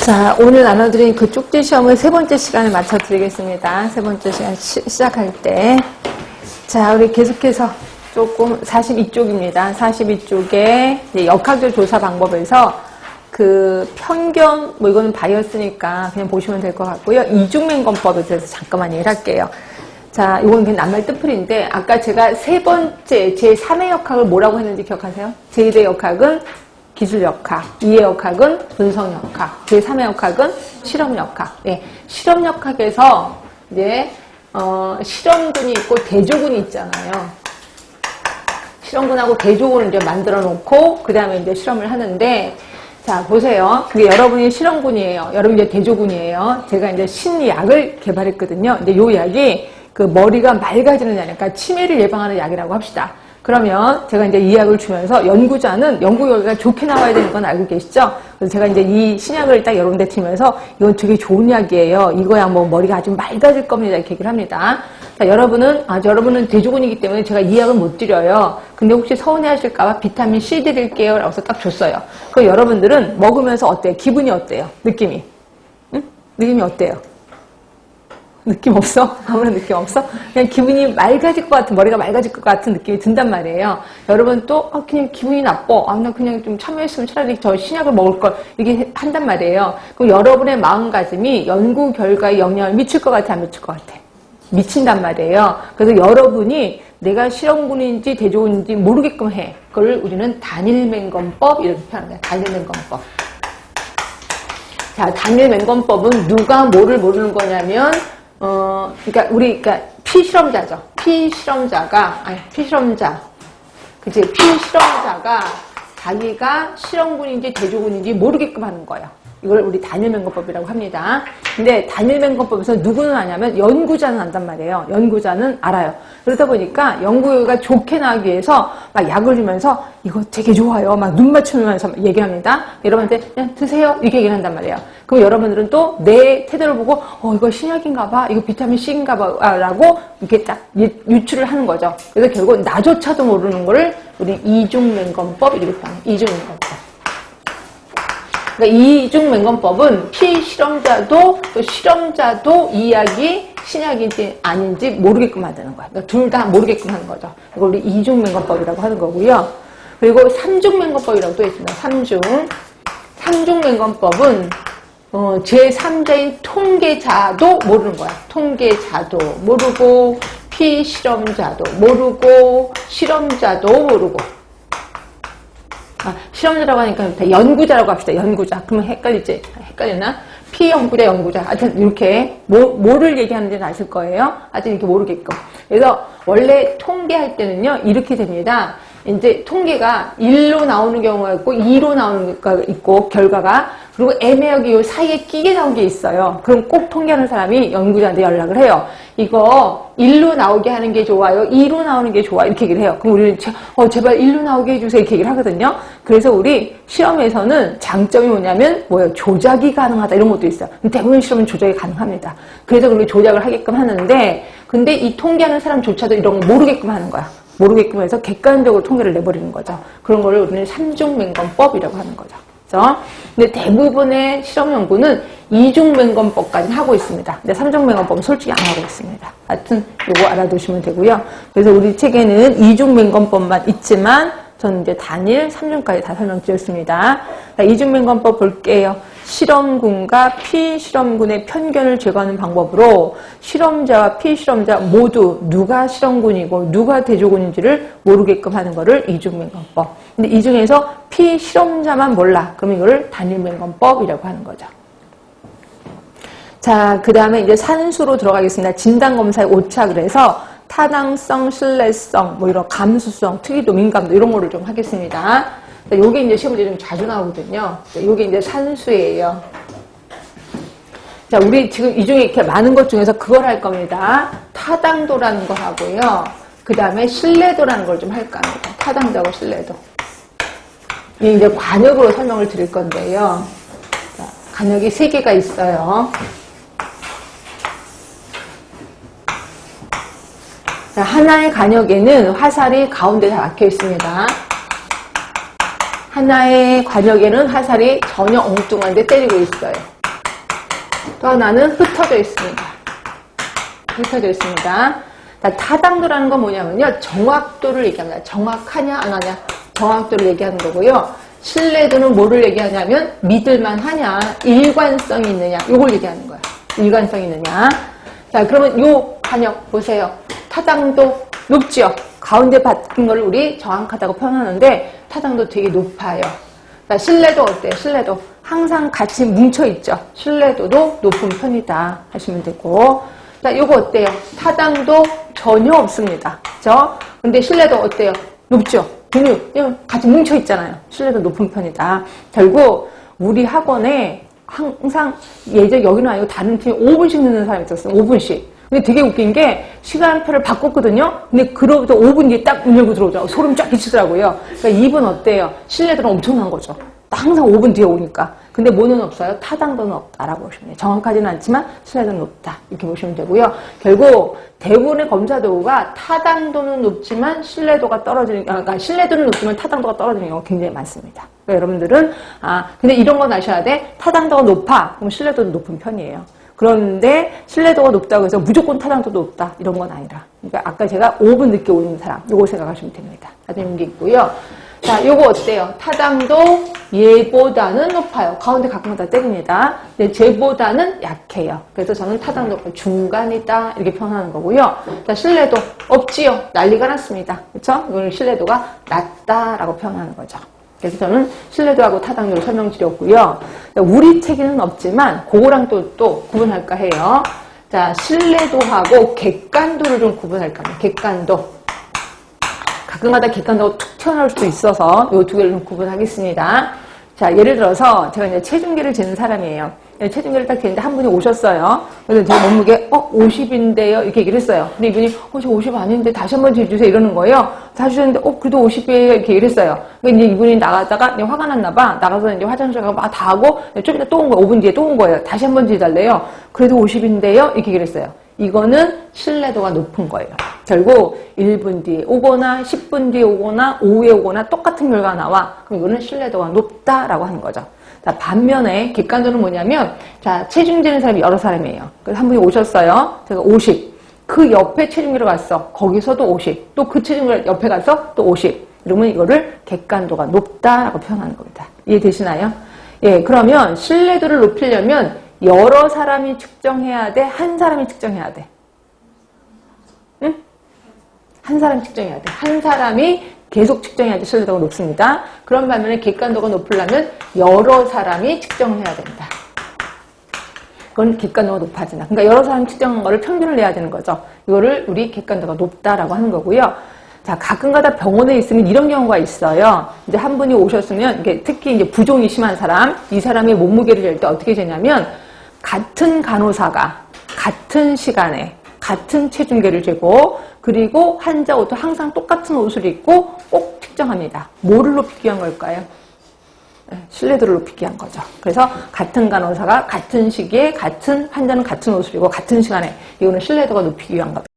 자, 오늘 나눠드린 그 쪽지 시험을 세 번째 시간에 맞춰드리겠습니다. 세 번째 시간 시작할 때. 자, 우리 계속해서 조금 42쪽입니다. 42쪽에 역학적 조사 방법에서 그 편견, 뭐 이거는 바이어스니까 그냥 보시면 될 것 같고요. 이중맹검법에 대해서 잠깐만 얘기를 할게요. 자, 이건 그냥 낱말 뜻풀인데, 아까 제가 세 번째, 제3의 역학을 뭐라고 했는지 기억하세요? 제1의 역학은 기술역학, 2의 역학은 분석역학, 제3의 역학은 실험역학. 예, 실험역학에서 이제 실험군이 있고 대조군이 있잖아요. 실험군하고 대조군을 이제 만들어 놓고 그 다음에 이제 실험을 하는데, 자 보세요. 그게 여러분이 실험군이에요. 여러분이 이제 대조군이에요. 제가 이제 신약을 개발했거든요. 근데 요 약이 그 머리가 맑아지는 약, 그러니까 치매를 예방하는 약이라고 합시다. 그러면 제가 이제 이 약을 주면서 연구자는 연구 결과가 좋게 나와야 되는 건 알고 계시죠? 그래서 제가 이제 이 신약을 딱 여러분들 드리면서 이건 되게 좋은 약이에요. 이거야 뭐 머리가 아주 맑아질 겁니다. 이렇게 얘기를 합니다. 자, 여러분은 대조군이기 때문에 제가 이 약을 못 드려요. 근데 혹시 서운해 하실까봐 비타민 C 드릴게요. 라고 해서 딱 줬어요. 그럼 여러분들은 먹으면서 어때요? 기분이 어때요? 느낌이? 응? 느낌이 어때요? 느낌 없어? 아무런 느낌 없어? 그냥 기분이 맑아질 것 같은, 머리가 맑아질 것 같은 느낌이 든단 말이에요. 여러분 또, 그냥 기분이 나빠. 나 그냥 좀 참여했으면 차라리 저 신약을 먹을 걸. 이게 한단 말이에요. 그럼 여러분의 마음가짐이 연구 결과에 영향을 미칠 것 같아, 안 미칠 것 같아? 미친단 말이에요. 그래서 여러분이 내가 실험군인지 대조군인지 모르게끔 해. 그걸 우리는 단일맹검법, 이렇게 표현합니다. 단일맹검법. 자, 단일맹검법은 누가 뭐를 모르는 거냐면, 그러니까 피실험자죠. 피실험자가 자기가 실험군인지 대조군인지 모르게끔 하는 거예요. 이걸 우리 단일맹검법이라고 합니다. 근데 단일맹검법에서 누구는 아냐면 연구자는 안단 말이에요. 연구자는 알아요. 그러다 보니까 연구가 좋게 나가기 위해서 막 약을 주면서 이거 되게 좋아요. 막 눈 맞추면서 얘기합니다. 여러분한테 그냥 드세요. 이렇게 얘기를 한단 말이에요. 그럼 여러분들은 또 내 태도를 보고 이거 신약인가 봐. 이거 비타민 C인가 봐. 라고 이렇게 딱 유추를 하는 거죠. 그래서 결국 나조차도 모르는 거를 우리 이중맹검법 이렇게 하는 이중맹검법. 그러니까 이중맹검법은 피실험자도 또 실험자도 이 약이 신약인지 아닌지 모르게끔 만드는 거야. 그러니까 둘 다 모르게끔 하는 거죠. 이걸 우리 이중맹검법이라고 하는 거고요. 그리고 삼중맹검법이라고 또 있습니다. 삼중맹검법은 제3자인 통계자도 모르는 거야. 통계자도 모르고 피실험자도 모르고 실험자도 모르고. 실험자라고 하니까 연구자라고 합시다. 연구자. 그러면 헷갈리지? 헷갈리나? 피연구자, 연구자. 하여튼 이렇게 뭐를 얘기하는지는 아실 거예요. 하여튼 이렇게 모르게끔. 그래서 원래 통계할 때는요. 이렇게 됩니다. 이제 통계가 1로 나오는 경우가 있고 2로 나오는 경우가 있고 결과가 그리고 애매하게 이 사이에 끼게 나온 게 있어요. 그럼 꼭 통계하는 사람이 연구자한테 연락을 해요. 이거 1로 나오게 하는 게 좋아요? 2로 나오는 게 좋아? 이렇게 얘기를 해요. 그럼 우리는 제발 1로 나오게 해주세요. 이렇게 얘기를 하거든요. 그래서 우리 시험에서는 장점이 뭐냐면 조작이 가능하다 이런 것도 있어요. 대부분 실험은 조작이 가능합니다. 그래서 그렇게 조작을 하게끔 하는데 근데 이 통계하는 사람조차도 이런 거 모르게끔 하는 거야. 모르게끔 해서 객관적으로 통계를 내버리는 거죠. 그런 거를 우리는 삼중맹검법이라고 하는 거죠. 그렇죠? 근데 대부분의 실험 연구는 이중맹검법까지 하고 있습니다. 근데 삼중맹검법은 솔직히 안 하고 있습니다. 하여튼 이거 알아두시면 되고요. 그래서 우리 책에는 이중맹검법만 있지만 저는 이제 단일, 3중까지 다 설명드렸습니다. 이중맹검법 볼게요. 실험군과 피실험군의 편견을 제거하는 방법으로 실험자와 피실험자 모두 누가 실험군이고 누가 대조군인지를 모르게끔 하는 거를 이중맹검법. 근데 이 중에서 피실험자만 몰라. 그럼 이거를 단일맹검법이라고 하는 거죠. 자, 그 다음에 이제 산수로 들어가겠습니다. 진단검사의 오차 그래서 타당성, 신뢰성, 뭐 이런 감수성, 특이도, 민감도 이런 거를 좀 하겠습니다. 요게 이제 시험에 좀 자주 나오거든요. 요게 이제 산수예요. 자, 우리 지금 이 중에 이렇게 많은 것 중에서 그걸 할 겁니다. 타당도라는 거 하고요. 그 다음에 신뢰도라는 걸 좀 할까 합니다. 타당도하고 신뢰도. 이게 이제 관역으로 설명을 드릴 건데요. 자, 관역이 3개가 있어요. 자, 하나의 관역에는 화살이 가운데 다 막혀 있습니다. 하나의 관역에는 화살이 전혀 엉뚱한데 때리고 있어요. 또 하나는 흩어져 있습니다. 흩어져 있습니다. 타당도라는 건 뭐냐면요. 정확도를 얘기합니다. 정확하냐 안 하냐. 정확도를 얘기하는 거고요. 신뢰도는 뭐를 얘기하냐면 믿을만 하냐, 일관성이 있느냐, 요걸 얘기하는 거예요. 일관성이 있느냐. 자, 그러면 요 관역 보세요. 타당도 높죠. 가운데 박힌 걸 우리 정확하다고 표현하는데 타당도 되게 높아요. 자, 신뢰도 어때요? 신뢰도 항상 같이 뭉쳐있죠. 신뢰도도 높은 편이다 하시면 되고. 자, 요거 어때요? 타당도 전혀 없습니다. 그죠? 근데 신뢰도 어때요? 높죠? 근육, 같이 뭉쳐있잖아요. 신뢰도 높은 편이다. 결국, 우리 학원에 항상 예전 여기는 아니고 다른 팀에 5분씩 늦는 사람이 있었어요. 5분씩. 근데 되게 웃긴 게 시간표를 바꿨거든요. 근데 그로부터 5분 뒤에 딱 문 열고 들어오죠. 소름 쫙 끼치더라고요. 그러니까 이분 어때요? 신뢰도는 엄청난 거죠. 항상 5분 뒤에 오니까. 근데 뭐는 없어요? 타당도는 없다라고 보시면 돼요. 정확하지는 않지만 신뢰도는 높다. 이렇게 보시면 되고요. 결국 대부분의 검사 도구가 타당도는 높지만 신뢰도가 떨어지는, 그러니까 신뢰도는 높지만 타당도가 떨어지는 경우가 굉장히 많습니다. 그러니까 여러분들은, 근데 이런 건 아셔야 돼. 타당도가 높아. 그럼 신뢰도도 높은 편이에요. 그런데 신뢰도가 높다고 해서 무조건 타당도도 높다. 이런 건 아니라. 그러니까 아까 제가 5분 늦게 오는 사람. 요거 생각하시면 됩니다. 하여튼 게 있고요. 자, 요거 어때요? 타당도 얘보다는 높아요. 가운데 가끔 다 때립니다. 근데 쟤보다는 약해요. 그래서 저는 타당도가 중간이다. 이렇게 표현하는 거고요. 자, 신뢰도 없지요. 난리가 났습니다. 그쵸? 이거는 신뢰도가 낮다라고 표현하는 거죠. 그래서 저는 신뢰도하고 타당도를 설명드렸고요. 우리 책에는 없지만 그거랑 또 구분할까 해요. 자, 신뢰도하고 객관도를 좀 구분할까 합니다. 객관도. 가끔가다 객관도가 툭 튀어나올 수도 있어서 이 두 개를 좀 구분하겠습니다. 자, 예를 들어서 제가 이제 체중계를 재는 사람이에요. 체중계를 딱 재는데 한 분이 오셨어요. 그래서 제 몸무게 50인데요. 이렇게 얘기를 했어요. 근데 이분이 저 50 아닌데 다시 한번 재주세요. 이러는 거예요. 다시 줬는데 그래도 50이에요. 이렇게 얘기를 했어요. 그러니까 이제 이분이 나갔다가 이제 화가 났나 봐. 나가서 이제 화장실 가고 막 다 하고 좀 이따 또 온 거예요. 5분 뒤에 또 온 거예요. 다시 한번 재달래요. 그래도 50인데요. 이렇게 얘기를 했어요. 이거는 신뢰도가 높은 거예요. 결국 1분 뒤에 오거나 10분 뒤에 오거나 오후에 오거나 똑같은 결과가 나와. 그럼 이거는 신뢰도가 높다라고 하는 거죠. 자, 반면에 객관도는 뭐냐면, 자, 체중 재는 사람이 여러 사람이에요. 그래서 한 분이 오셨어요. 제가 50. 그 옆에 체중계로 갔어. 거기서도 50. 또 그 체중계 옆에 가서 또 50. 이러면 이거를 객관도가 높다라고 표현하는 겁니다. 이해되시나요? 예, 그러면 신뢰도를 높이려면 여러 사람이 측정해야 돼? 한 사람이 측정해야 돼? 응? 한 사람이 측정해야 돼. 한 사람이 계속 측정해야지 신뢰도가 높습니다. 그런 반면에 객관도가 높으려면 여러 사람이 측정을 해야 됩니다. 그건 객관도가 높아지나. 그러니까 여러 사람이 측정한 거를 평균을 내야 되는 거죠. 이거를 우리 객관도가 높다라고 하는 거고요. 자, 가끔가다 병원에 있으면 이런 경우가 있어요. 이제 한 분이 오셨으면, 이게 특히 이제 부종이 심한 사람, 이 사람의 몸무게를 잴 때 어떻게 재냐면, 같은 간호사가 같은 시간에 같은 체중계를 재고 그리고 환자 옷도 항상 똑같은 옷을 입고 꼭 측정합니다. 뭐를 높이기 위한 걸까요? 신뢰도를 높이기 위한 거죠. 그래서 같은 간호사가 같은 시기에 같은 환자는 같은 옷을 입고 같은 시간에 이거는 신뢰도가 높이기 위한 겁니다.